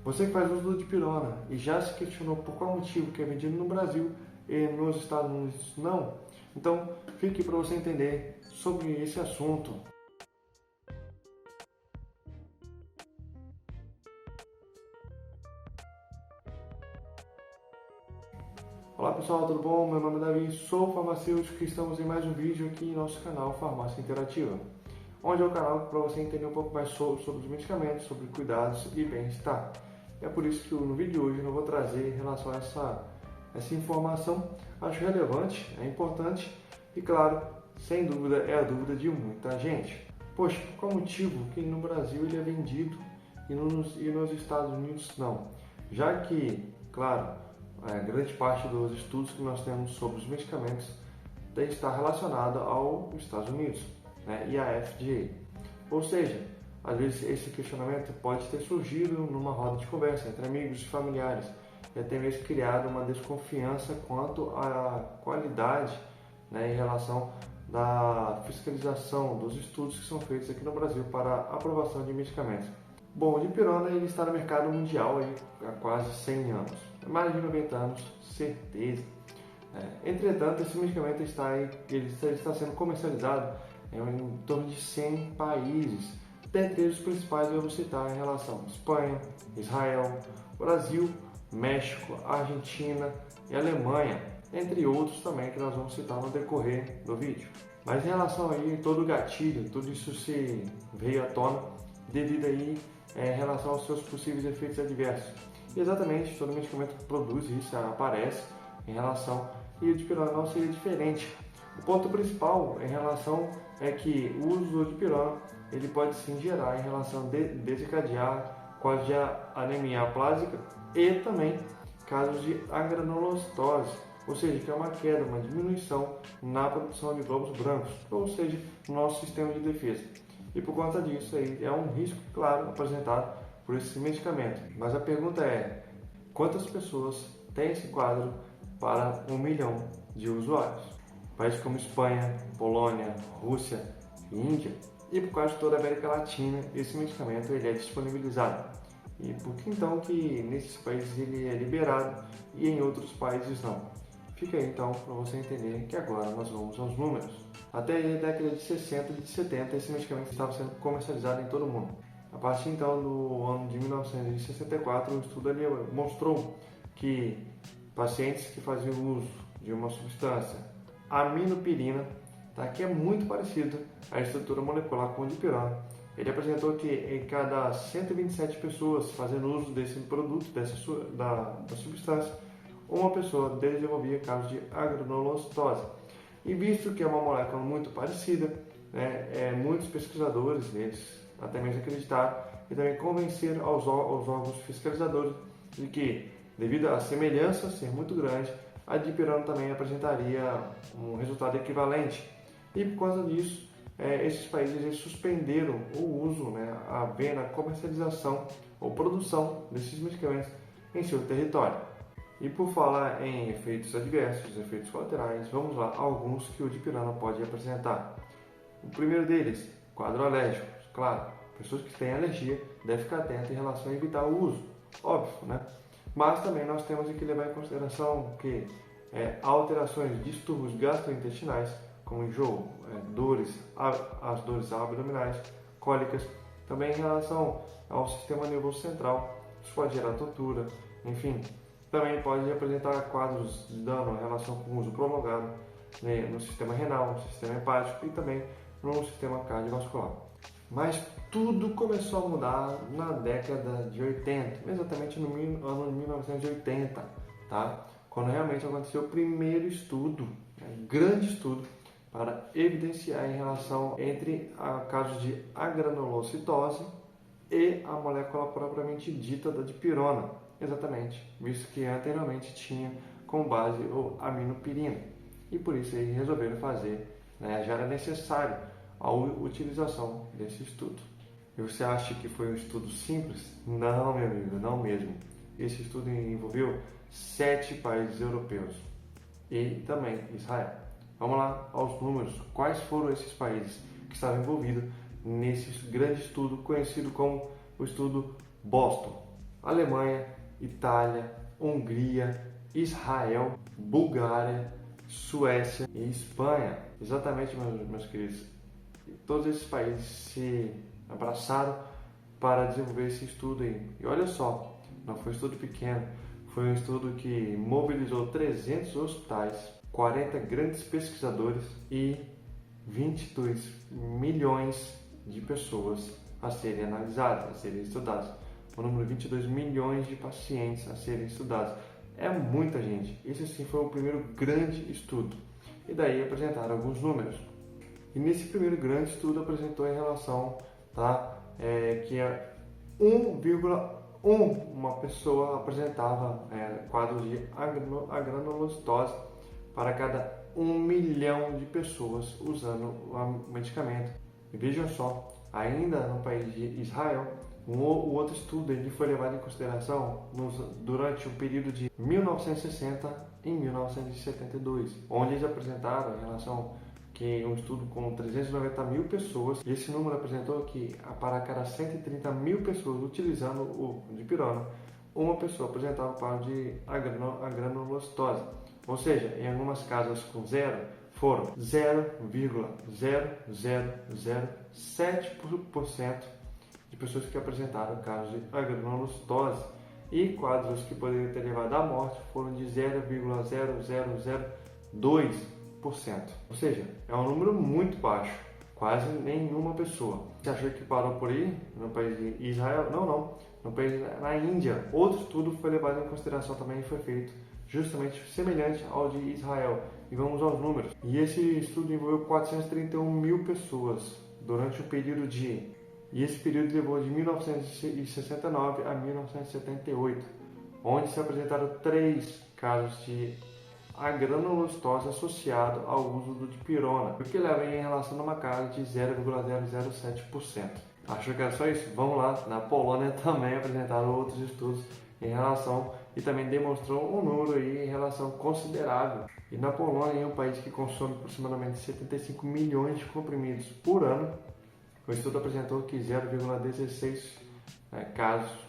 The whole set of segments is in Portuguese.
Você que faz uso do dipirona e já se questionou por qual motivo que é vendido no Brasil e nos Estados Unidos não? Então, fique para você entender sobre esse assunto. Olá pessoal, tudo bom? Meu nome é Davi, sou farmacêutico e estamos em mais um vídeo aqui em nosso canal Farmácia Interativa, onde é o canal para você entender um pouco mais sobre os medicamentos, sobre cuidados e bem-estar. É por isso que no vídeo de hoje eu vou trazer em relação a essa informação. Acho relevante, é importante e, claro, sem dúvida, é a dúvida de muita gente. Poxa, por qual motivo que no Brasil ele é vendido e nos Estados Unidos não? Já que, claro, grande parte dos estudos que nós temos sobre os medicamentos está relacionado aos Estados Unidos, né, e a FDA. Ou seja, às vezes esse questionamento pode ter surgido numa roda de conversa entre amigos e familiares e até mesmo criado uma desconfiança quanto à qualidade, né, em relação da fiscalização dos estudos que são feitos aqui no Brasil para a aprovação de medicamentos. Bom, o dipirona ele está no mercado mundial aí há quase 100 anos, mais de 90 anos, certeza. Entretanto, esse medicamento ele está sendo comercializado em torno de 100 países. Dentre eles, os principais eu vou citar em relação a Espanha, Israel, Brasil, México, Argentina e Alemanha, entre outros também que nós vamos citar no decorrer do vídeo. Mas em relação aí todo o gatilho, tudo isso se veio à tona devido aí em relação aos seus possíveis efeitos adversos. E exatamente, todo medicamento produz isso, aparece em relação, e o dipirona não seria diferente. O ponto principal em relação é que o uso do dipirona ele pode sim gerar em relação a desencadear quadros de anemia aplásica e também casos de agranulocitose, ou seja, que é uma queda, uma diminuição na produção de glóbulos brancos, ou seja, no nosso sistema de defesa. E por conta disso aí é um risco, claro, apresentado por esse medicamento. Mas a pergunta é, quantas pessoas têm esse quadro para 1 milhão de usuários? Países como Espanha, Polônia, Rússia e Índia, e por quase toda a América Latina, esse medicamento ele é disponibilizado. E por que então que nesses países ele é liberado e em outros países não? Fica aí então para você entender que agora nós vamos aos números. Até a década de 60 e de 70 esse medicamento estava sendo comercializado em todo o mundo. A partir então do ano de 1964, um estudo ali mostrou que pacientes que faziam uso de uma substância, aminopirina, que é muito parecida à estrutura molecular com o dipirona, ele apresentou que em cada 127 pessoas fazendo uso desse produto, da substância, uma pessoa desenvolvia casos de agranulocitose. E visto que é uma molécula muito parecida, né, muitos pesquisadores, eles até mesmo acreditaram e também convenceram aos órgãos fiscalizadores de que, devido à semelhança ser muito grande, a dipirona também apresentaria um resultado equivalente. E por causa disso, esses países eles suspenderam o uso, a venda, a comercialização ou produção desses medicamentos em seu território. E por falar em efeitos adversos, efeitos colaterais, vamos lá, alguns que o dipirona pode apresentar. O primeiro deles, quadro alérgico. Claro, pessoas que têm alergia devem ficar atentas em relação a evitar o uso, óbvio, né? Mas também nós temos que levar em consideração que alterações, distúrbios gastrointestinais, como enjoo, as dores abdominais, cólicas, também em relação ao sistema nervoso central, isso pode gerar tontura, enfim. Também pode apresentar quadros de dano em relação com o uso prolongado, né, no sistema renal, no sistema hepático e também no sistema cardiovascular. Mas tudo começou a mudar na década de 80, exatamente no ano de 1980, quando realmente aconteceu o primeiro estudo, grande estudo, para evidenciar em relação entre casos de agranulocitose e a molécula propriamente dita da dipirona. Exatamente, visto que anteriormente tinha como base o aminopirina. E por isso eles resolveram fazer, já era necessário a utilização desse estudo. E você acha que foi um estudo simples? Não, meu amigo, não mesmo. Esse estudo envolveu 7 países europeus e também Israel. Vamos lá aos números. Quais foram esses países que estavam envolvidos nesse grande estudo conhecido como o estudo Boston? Alemanha, Itália, Hungria, Israel, Bulgária, Suécia e Espanha. Exatamente, meus queridos. E todos esses países se abraçaram para desenvolver esse estudo aí. E olha só, não foi um estudo pequeno, foi um estudo que mobilizou 300 hospitais, 40 grandes pesquisadores e 22 milhões de pessoas a serem analisadas, a serem estudadas. O número de 22 milhões de pacientes a serem estudados. É muita gente. Esse sim foi o primeiro grande estudo. E daí apresentaram alguns números. E nesse primeiro grande estudo apresentou em relação, que é 1,1 uma pessoa apresentava quadro de agranulocitose para cada 1 milhão de pessoas usando o medicamento. E vejam só, ainda no país de Israel, o outro estudo ele foi levado em consideração durante o período de 1960 e 1972, onde eles apresentaram em relação que um estudo com 390 mil pessoas, e esse número apresentou que para cada 130 mil pessoas utilizando o dipirona, uma pessoa apresentava quadro de agranulocitose. Ou seja, em algumas casas com zero, foram 0,0007% de pessoas que apresentaram casos de agranulocitose, e quadros que poderiam ter levado à morte foram de 0,0002%. Ou seja, é um número muito baixo, quase nenhuma pessoa. Você achou que parou por aí no país de Israel? Não. No país na Índia, outro estudo foi levado em consideração também e foi feito justamente semelhante ao de Israel. E vamos aos números. E esse estudo envolveu 431 mil pessoas durante o período de... E esse período levou de 1969 a 1978, onde se apresentaram 3 casos de agranulocitose associado ao uso do dipirona, o que leva em relação a uma carga de 0,007%. Achou que era só isso? Vamos lá, na Polônia também apresentaram outros estudos em relação e também demonstrou um número aí em relação considerável. E na Polônia, um país que consome aproximadamente 75 milhões de comprimidos por ano, o estudo apresentou que 0,16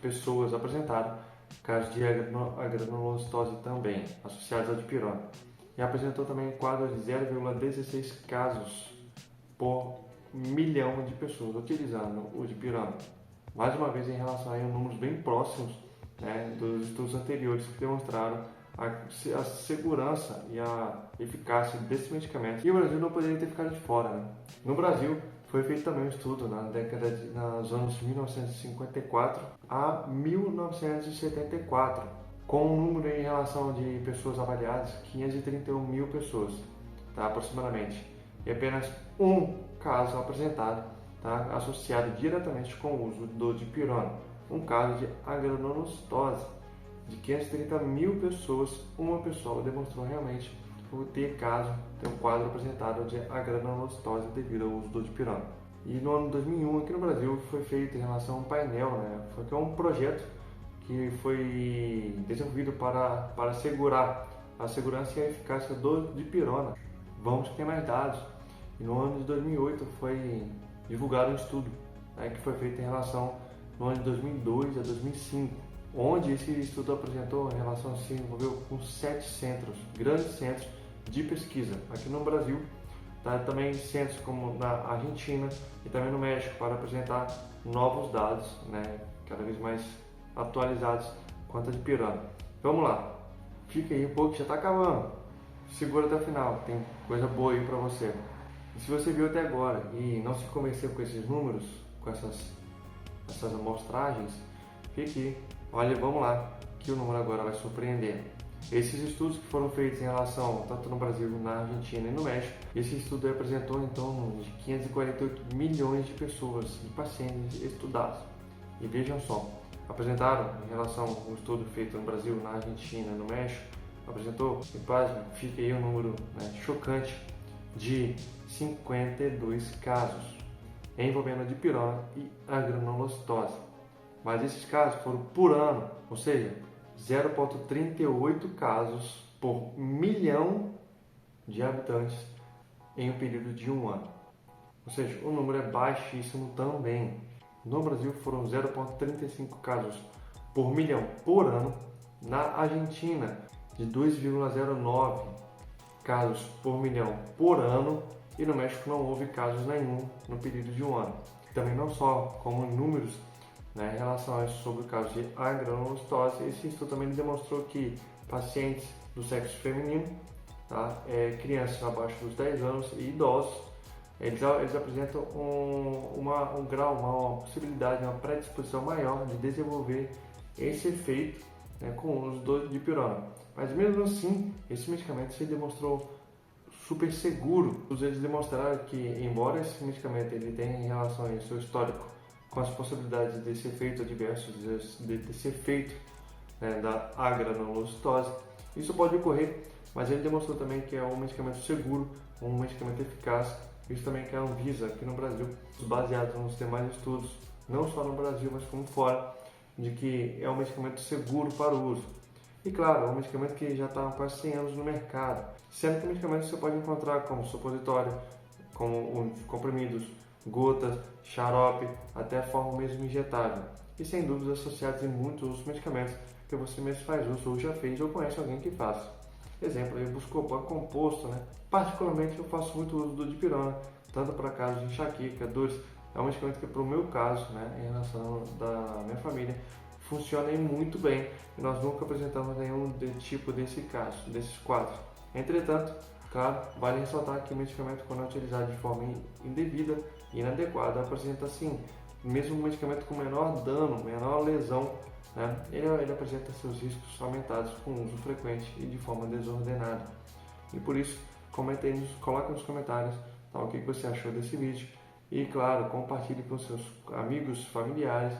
pessoas apresentaram casos de agranulocitose também, associados ao dipirona. E apresentou também quadros de 0,16 casos por milhão de pessoas utilizando o dipirona. Mais uma vez, em relação a números bem próximos dos estudos anteriores que demonstraram a segurança e a eficácia desse medicamento. E o Brasil não poderia ter ficado de fora. No Brasil, foi feito também um estudo nos anos de 1954 a 1974, com um número em relação de pessoas avaliadas, 531 mil pessoas, aproximadamente. E apenas um caso apresentado, associado diretamente com o uso do dipirona, um caso de agranulocitose. De 530 mil pessoas, uma pessoa demonstrou realmente ter um quadro apresentado de agranulocitose devido ao uso do dipirona. E no ano 2001, aqui no Brasil, foi feito em relação a um painel, foi um projeto que foi desenvolvido para assegurar a segurança e a eficácia do dipirona. Vamos ter mais dados. E no ano de 2008 foi divulgado um estudo que foi feito em relação no ano de 2002 a 2005, onde esse estudo apresentou em relação a se envolveu com 7 centros, grandes centros de pesquisa aqui no Brasil, também centros como na Argentina e também no México, para apresentar novos dados, cada vez mais atualizados quanto a dipirona. Vamos lá, fica aí um pouco, já está acabando, segura até o final, tem coisa boa aí para você. E se você viu até agora e não se convenceu com esses números, com essas amostragens, fique, olha, vamos lá, que o número agora vai surpreender. Esses estudos que foram feitos em relação, tanto no Brasil, na Argentina e no México, esse estudo apresentou em torno de 548 milhões de pessoas, de pacientes estudados. E vejam só, apresentaram em relação ao estudo feito no Brasil, na Argentina e no México, apresentou, em página, fica aí um número chocante, de 52 casos envolvendo dipirona e agranulocitose. Mas esses casos foram por ano, ou seja, 0,38 casos por milhão de habitantes em um período de um ano. Ou seja, o número é baixíssimo também. No Brasil foram 0,35 casos por milhão por ano. Na Argentina, de 2,09 casos por milhão por ano, e no México não houve casos nenhum no período de um ano. Também não só como números, né, em relação a isso, sobre o caso de agranulocitose, esse estudo também demonstrou que pacientes do sexo feminino, tá, crianças abaixo dos 10 anos e idosos, eles apresentam um grau, uma possibilidade, uma predisposição maior de desenvolver esse efeito, né, com o uso do dipirona. Mas mesmo assim, esse medicamento se demonstrou super seguro. Eles demonstraram que, embora esse medicamento ele tenha em relação ao seu histórico com as possibilidades desse efeito adverso, desse efeito, né, da agranulocitose, isso pode ocorrer, mas ele demonstrou também que é um medicamento seguro, um medicamento eficaz. Isso também que a Anvisa aqui no Brasil, baseado nos demais estudos, não só no Brasil, mas como fora, de que é um medicamento seguro para o uso. E claro, é um medicamento que já está há quase 100 anos no mercado, sendo que medicamentos você pode encontrar como supositório, como comprimidos, gotas, xarope, até a forma mesmo injetável. E sem dúvidas associados em muitos outros medicamentos que você mesmo faz uso, ou já fez, ou conhece alguém que faça. Exemplo, eu Buscopan composto, né? Particularmente eu faço muito uso do dipirona, tanto para casos de enxaqueca, dores. É um medicamento que para o meu caso, né, em relação da minha família, funciona muito bem e nós nunca apresentamos nenhum tipo desse caso, desses quadros. Entretanto, claro, vale ressaltar que o medicamento, quando é utilizado de forma indevida e inadequada, apresenta sim, mesmo um medicamento com menor dano, menor lesão, né, ele apresenta seus riscos aumentados com uso frequente e de forma desordenada. E por isso, coloque nos comentários, tá, o que você achou desse vídeo. E claro, compartilhe com seus amigos, familiares.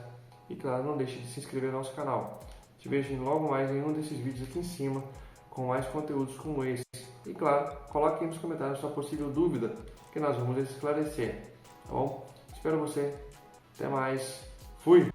E claro, não deixe de se inscrever no nosso canal. Te vejo logo mais em um desses vídeos aqui em cima, com mais conteúdos como esse. E claro, coloque aí nos comentários sua possível dúvida, que nós vamos esclarecer. Tá bom? Espero você. Até mais. Fui!